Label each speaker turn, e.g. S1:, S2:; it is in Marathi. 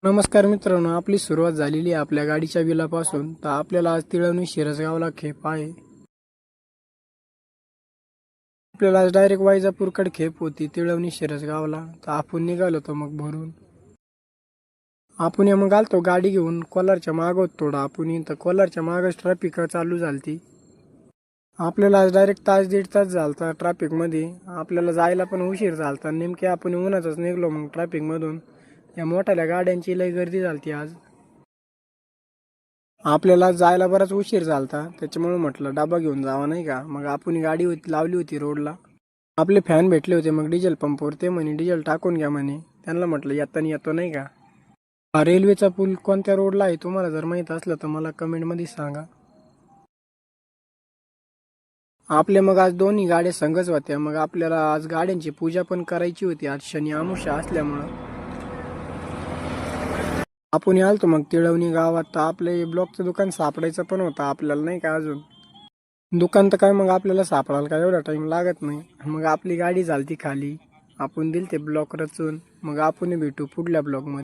S1: नमस्कार मित्रांनो, आपली सुरुवात झालेली आहे आपल्या गाडीच्या बिलापासून. तर आपल्याला आज तिळवणी शिरसगावला खेप आहे. आपल्याला आज डायरेक्ट वायजापूरकडे खेप होती तिळवणी शिरसगावला. तर आपण निघालो होतो मग भरून. आपण मग आलतो गाडी घेऊन कोलारच्या माग होत थोडा आपण. तर कोलारच्या मागच ट्रॅफिक चालू झालती. आपल्याला आज डायरेक्ट तास दीड तास झालता ट्रॅफिक मध्ये. आपल्याला जायला पण उशीर झालता. नेमके आपण उन्हातच निघलो मग ट्रॅफिक मधून. या मोठ्या गाड्यांची लई गर्दी झालती आज. आपल्याला जायला बराच उशीर झालता, त्याच्यामुळे म्हटलं डबा घेऊन जावा नाही का. मग आपण गाडी लावली होती रोडला. आपले फॅन भेटले होते मग डिझेल पंपवर. ते म्हणे डिझेल टाकून घ्या म्हणे. त्यांना म्हटलं येताना येतो नाही का. हा रेल्वेचा पूल कोणत्या रोडला आहे तुम्हाला जर माहित असलं तर मला कमेंट मध्ये सांगा. आपले मग आज दोन्ही गाड्या संघच होत्या. मग आपल्याला आज गाड्यांची पूजा पण करायची होती. आज शनी अमावस्या असल्यामुळं आपण आलतो मग तिळवणी गावात. तर आपले ब्लॉकचं दुकान सापडायचं पण होतं आपल्याला नाही का अजून. दुकान तर काय मग आपल्याला सापडायला काय एवढा टाइम लागत नाही. मग आपली गाडी झालती खाली. आपण दिल ते ब्लॉक रचून. मग आपण भेटू पुढल्या ब्लॉक मध्ये.